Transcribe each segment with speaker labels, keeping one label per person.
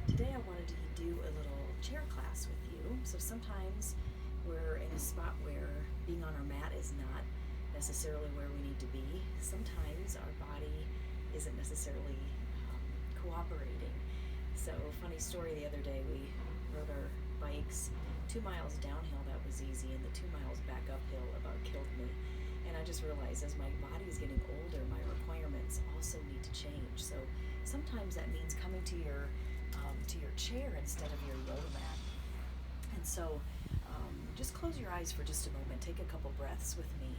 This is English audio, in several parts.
Speaker 1: Today I wanted to do a little chair class with you. So sometimes we're in a spot where being on our mat is not necessarily where we need to be. Sometimes our body isn't necessarily cooperating. So, funny story, the other day we rode our bikes 2 miles downhill. That was easy, and the 2 miles back uphill about killed me. And I just realized as my body is getting older, my requirements also need to change. So sometimes that means coming to your chair instead of your yoga mat. And so just close your eyes for just a moment. Take a couple breaths with me.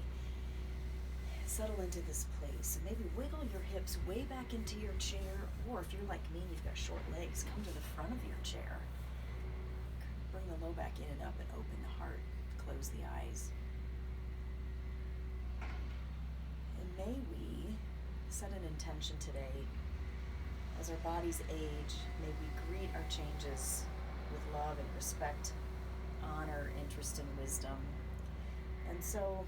Speaker 1: Settle into this place. And maybe wiggle your hips way back into your chair. Or if you're like me and you've got short legs, come to the front of your chair. Bring the low back in and up and open the heart. Close the eyes. And may we set an intention today. As our bodies age, may we greet our changes with love and respect, honor, interest, and wisdom. And so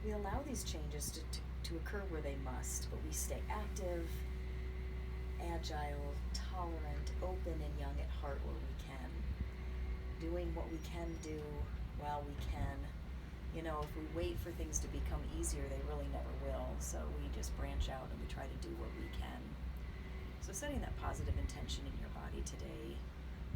Speaker 1: we allow these changes to occur where they must, but we stay active, agile, tolerant, open, and young at heart where we can. Doing what we can do while we can. You know, if we wait for things to become easier, they really never will. So we just branch out and we try to do what we can. So setting that positive intention in your body today.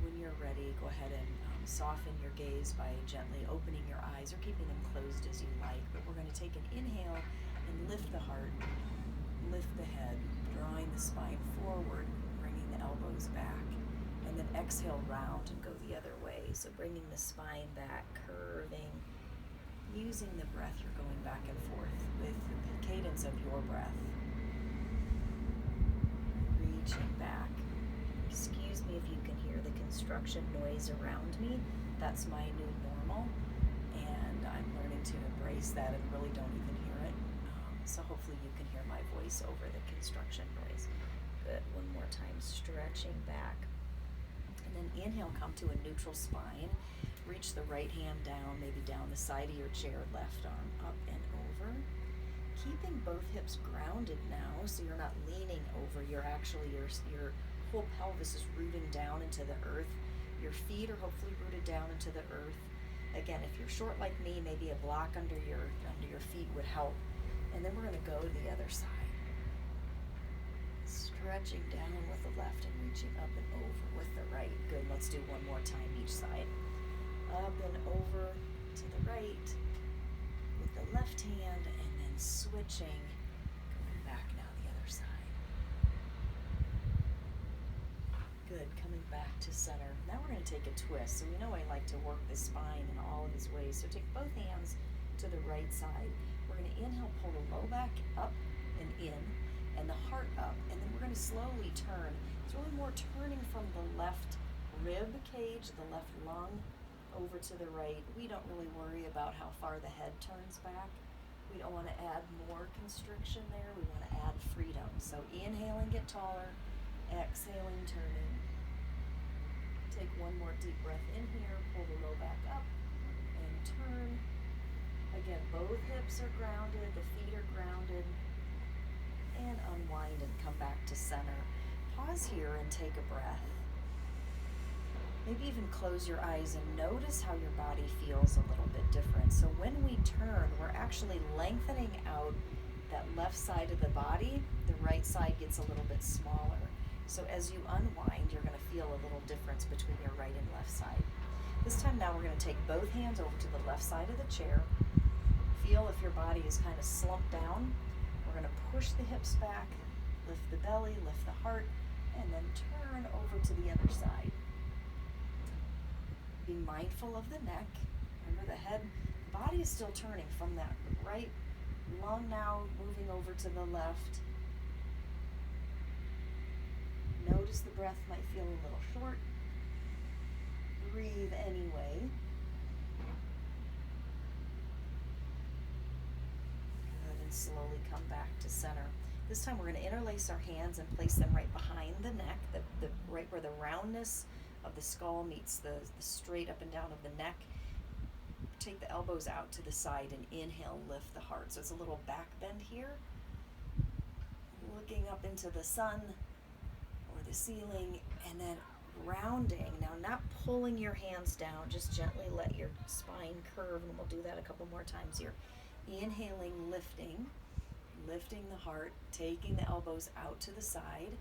Speaker 1: When you're ready, go ahead and soften your gaze by gently opening your eyes or keeping them closed as you like. But we're going to take an inhale and lift the heart, lift the head, drawing the spine forward, bringing the elbows back. And then exhale round and go the other way. So bringing the spine back, curving, using the breath. You're going back and forth with the cadence of your breath. Reaching back. Excuse me if you can hear the construction noise around me. That's my new normal, and I'm learning to embrace that and really don't even hear it. So hopefully you can hear my voice over the construction noise. Good. One more time. Stretching back. And then inhale, come to a neutral spine. Reach the right hand down, maybe down the side of your chair, left arm up and over. Keeping both hips grounded now, so you're not leaning over. You're actually, your whole pelvis is rooting down into the earth. Your feet are hopefully rooted down into the earth. Again, if you're short like me, maybe a block under your feet would help. And then we're going to go to the other side. Stretching down with the left and reaching up and over with the right. Good. Let's do one more time each side. Up and over to the right with the left hand, and then switching, going back now the other side. Good. Coming back to center. Now we're going to take a twist. So we know I like to work the spine in all of these ways. So take both hands to the right side. We're going to inhale, pull the low back up and in, and the heart up, and then we're going to slowly turn. It's really more turning from the left rib cage, the left lung, over to the right. We don't really worry about how far the head turns back. We don't want to add more constriction there. We want to add freedom. So inhaling, get taller. Exhaling, turning. Take one more deep breath in here. Pull the low back up and turn. Again, both hips are grounded. The feet are grounded. And unwind and come back to center. Pause here and take a breath. Maybe even close your eyes and notice how your body feels a little bit different. So when we turn, we're actually lengthening out that left side of the body. The right side gets a little bit smaller. So as you unwind, you're going to feel a little difference between your right and left side. This time now we're going to take both hands over to the left side of the chair. Feel if your body is kind of slumped down. We're going to push the hips back, lift the belly, lift the heart, and then turn over to the other side. Be mindful of the neck. Remember the head, the body is still turning from that right lung now moving over to the left. Notice the breath might feel a little short. Breathe anyway. Good, and slowly come back to center. This time we're going to interlace our hands and place them right behind the neck, the right where the roundness of the skull meets the straight up and down of the neck. Take the elbows out to the side and inhale, lift the heart. So it's a little back bend here. Looking up into the sun or the ceiling, and then grounding. Now, not pulling your hands down, just gently let your spine curve, and we'll do that a couple more times here. Inhaling, lifting the heart, taking the elbows out to the side,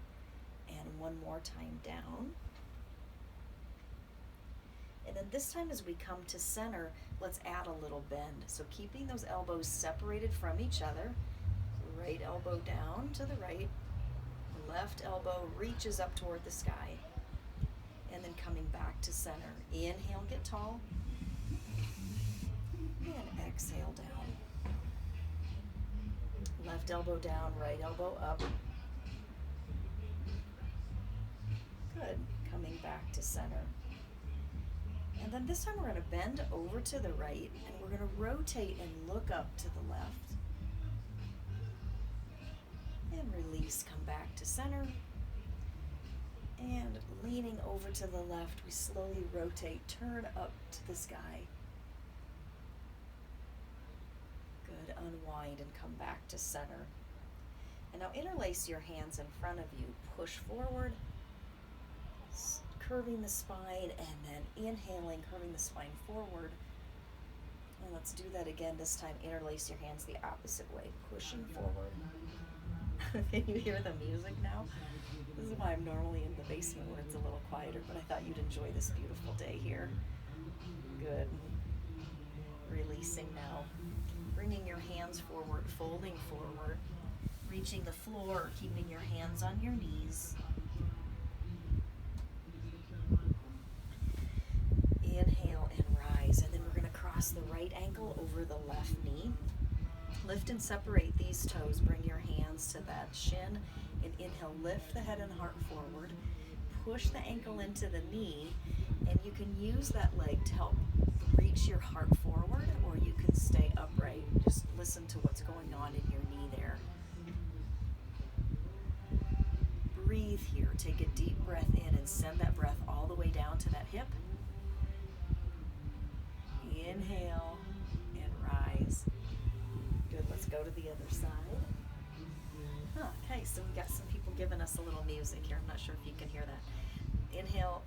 Speaker 1: and one more time down. And then this time as we come to center, let's add a little bend. So keeping those elbows separated from each other, right elbow down to the right, left elbow reaches up toward the sky, and then coming back to center. Inhale, get tall, and exhale down. Left elbow down, right elbow up. Good. Coming back to center. And then this time we're going to bend over to the right, and we're going to rotate and look up to the left. And release, come back to center. And leaning over to the left, we slowly rotate, turn up to the sky. Good, unwind and come back to center. And now interlace your hands in front of you, push forward, curving the spine, and then inhaling, curving the spine forward. And let's do that again. This time interlace your hands the opposite way, pushing forward. Can you hear the music now? This is why I'm normally in the basement where it's a little quieter, but I thought you'd enjoy this beautiful day here. Good. Releasing now. Bringing your hands forward, folding forward, reaching the floor, keeping your hands on your knees. Inhale and rise, and then we're going to cross the right ankle over the left knee. Lift and separate these toes. Bring your hands to that shin, and inhale, lift the head and heart forward. Push the ankle into the knee, and you can use that leg to help reach your heart forward, or you can stay upright. Just listen to what's going on in your knee there. Breathe here. Take a deep breath in and send that breath all the way down to that hip. Inhale and rise. Good, let's go to the other side. Okay, so we got some people giving us a little music here. I'm not sure if you can hear that. Inhale,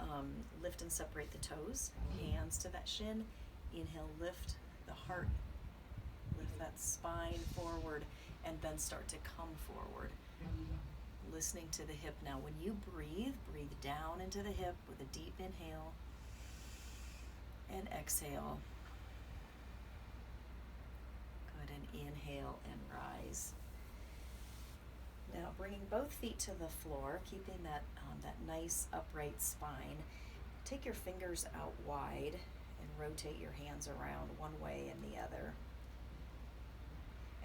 Speaker 1: lift and separate the toes, hands to that shin. Inhale, lift the heart, lift that spine forward, and then start to come forward. Listening to the hip now. When you breathe, breathe down into the hip with a deep inhale and exhale. Good, and inhale and rise. Now bringing both feet to the floor, keeping that nice upright spine. Take your fingers out wide and rotate your hands around one way and the other.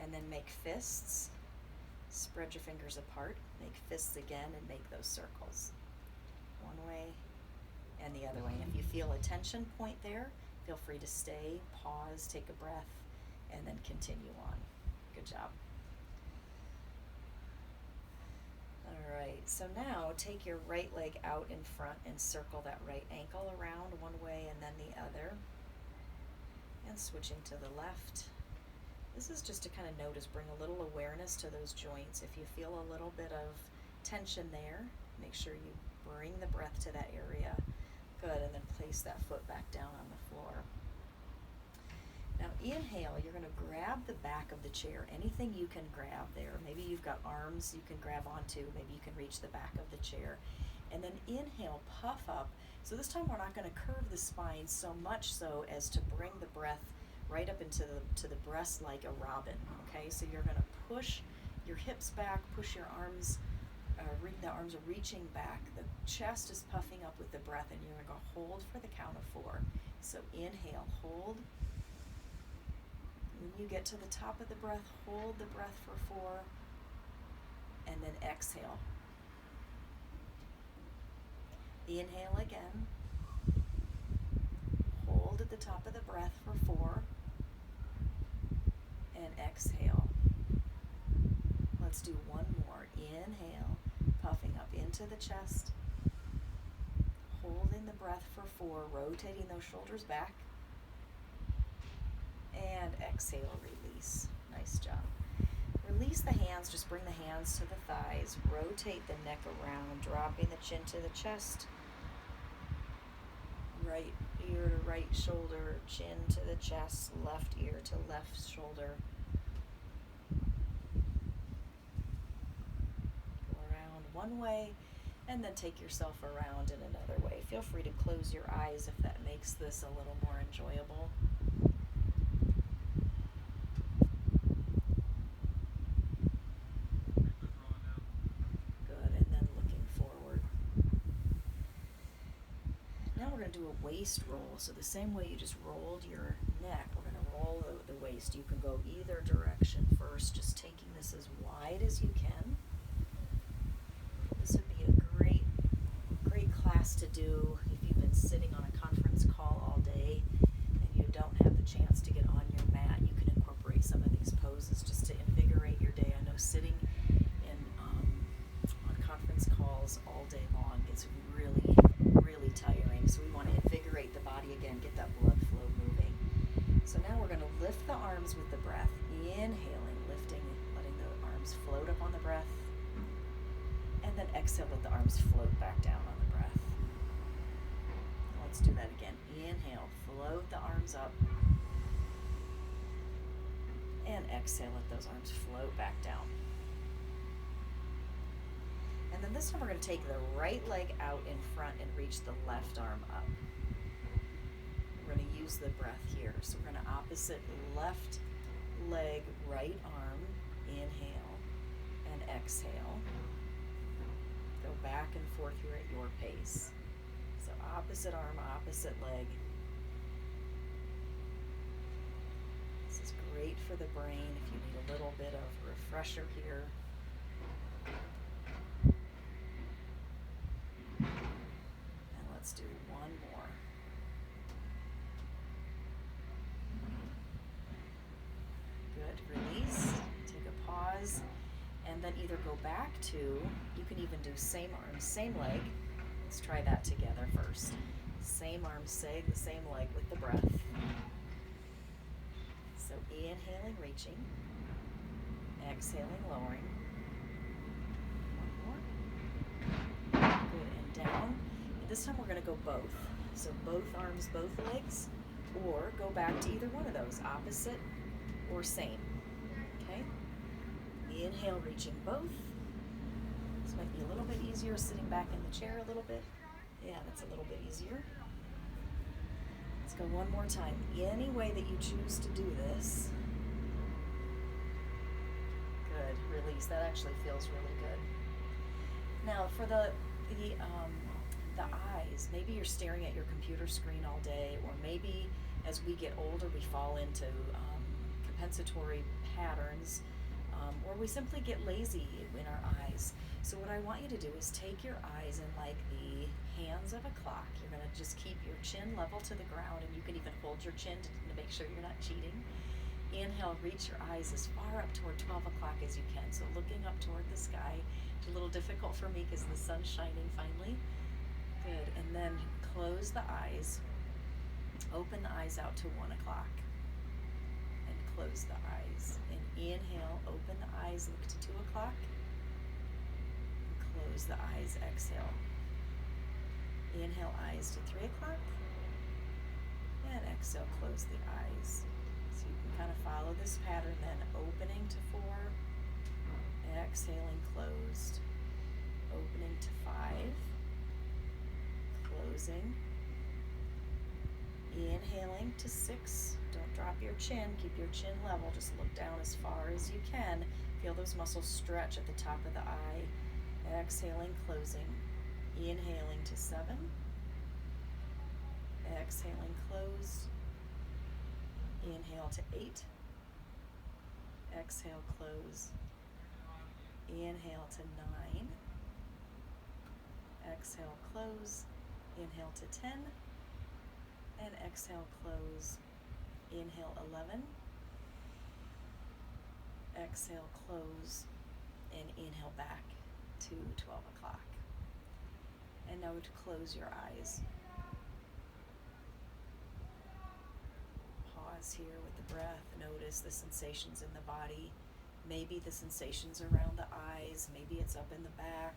Speaker 1: And then make fists. Spread your fingers apart, make fists again, and make those circles. One way and the other way. And if you feel a tension point there, feel free to stay, pause, take a breath, and then continue on. Good job. All right, so now take your right leg out in front and circle that right ankle around one way and then the other. And switching to the left. This is just to kind of notice, bring a little awareness to those joints. If you feel a little bit of tension there, make sure you bring the breath to that area. Good, and then place that foot back down on the floor. Now inhale, you're going to grab the back of the chair, anything you can grab there. Maybe you've got arms you can grab onto, maybe you can reach the back of the chair. And then inhale, puff up. So this time we're not going to curve the spine so much so as to bring the breath right up into the breast like a robin. Okay, so you're going to push your hips back, push your arms, the arms are reaching back. The chest is puffing up with the breath, and you're going to go hold for the count of 4. So inhale, hold. When you get to the top of the breath, hold the breath for 4, and then exhale. Inhale again. Hold at the top of the breath for 4, and exhale. Let's do one more. Inhale, puffing up into the chest. Holding the breath for 4, rotating those shoulders back. And exhale, release. Nice job. Release the hands, just bring the hands to the thighs. Rotate the neck around, dropping the chin to the chest. right ear to right shoulder, chin to the chest, left ear to left shoulder. Go around one way and then take yourself around in another way. Feel free to close your eyes if that makes this a little more enjoyable. Good, and then looking forward. Now we're going to do a waist roll. So the same way you just rolled your neck, we're going to roll the waist. You can go either direction first, just taking this as wide as you can. This would be a great class to do if you've been sitting on a conference call all day and you don't have the chance to get on your mat. You can incorporate some of these poses just to invigorate your day. I know sitting on conference calls all day long is really tiring. So we want to invigorate the body again, get that blood flow moving. So now we're going to lift the arms with the breath. Inhaling, lifting, letting the arms float up on the breath. And then exhale, let the arms float back down on the breath. Let's do that again. Inhale, float the arms up. And exhale, let those arms float back down. And then this time we're going to take the right leg out in front and reach the left arm up. We're going to use the breath here. So we're going to opposite left leg, right arm. Inhale and exhale. Go back and forth here at your pace. So opposite arm, opposite leg. This is great for the brain if you need a little bit of refresher here. And let's do one more. Good, release, take a pause. And then either go back to, you can even do same arm, same leg. Let's try that together first. Same arm, same leg with the breath. So inhaling, reaching. Exhaling, lowering. One more. Good, and down. And this time we're going to go both. So both arms, both legs, or go back to either one of those, opposite or same. Okay? Inhale, reaching both. This might be a little bit easier sitting back in the chair a little bit. Yeah, that's a little bit easier. Let's go one more time. Any way that you choose to do this. Good, release. That actually feels really good. Now for the eyes, maybe you're staring at your computer screen all day, or maybe as we get older we fall into compensatory patterns. Or we simply get lazy in our eyes. So what I want you to do is take your eyes in like the hands of a clock. You're going to just keep your chin level to the ground, and you can even hold your chin to make sure you're not cheating. Inhale, reach your eyes as far up toward 12 o'clock as you can. So looking up toward the sky. It's a little difficult for me because the sun's shining finally. Good, and then close the eyes. Open the eyes out to 1 o'clock. Close the eyes. And inhale, open the eyes, look to 2 o'clock. And close the eyes, exhale. Inhale, eyes to 3 o'clock. And exhale, close the eyes. So you can kind of follow this pattern then. Opening to 4. Exhaling, closed. Opening to 5. Closing. Inhaling to 6. Don't drop your chin. Keep your chin level. Just look down as far as you can. Feel those muscles stretch at the top of the eye. Exhaling, closing. Inhaling to 7. Exhaling, close. Inhale to 8. Exhale, close. Inhale to 9. Exhale, close. Inhale to 10. And exhale, close. Inhale, 11. Exhale, close. And inhale back to 12 o'clock. And now to close your eyes. Pause here with the breath. Notice the sensations in the body. Maybe the sensations around the eyes. Maybe it's up in the back.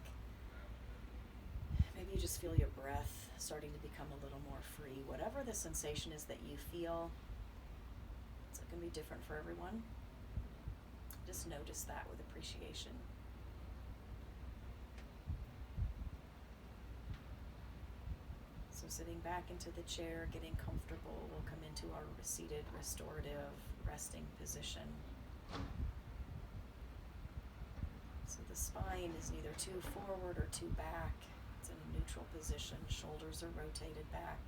Speaker 1: Maybe you just feel your breath starting to become a little more free. Whatever the sensation is that you feel, it's going to be different for everyone. Just notice that with appreciation. So sitting back into the chair, getting comfortable, we'll come into our seated restorative resting position. So the spine is neither too forward or too back. It's in a neutral position. Shoulders are rotated back,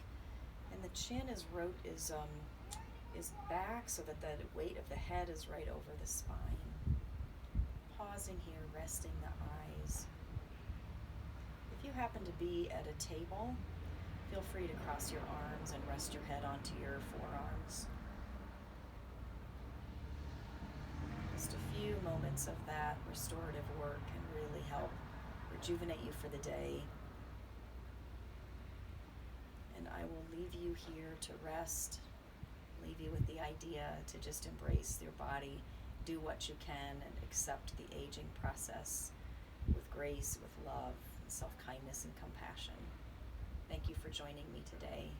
Speaker 1: and the chin is back so that the weight of the head is right over the spine. Pausing here, resting the eyes. If you happen to be at a table, feel free to cross your arms and rest your head onto your forearms. Just a few moments of that restorative work can really help rejuvenate you for the day. And I will leave you here to rest, leave you with the idea to just embrace your body, do what you can, and accept the aging process with grace, with love, self-kindness, and compassion. Thank you for joining me today.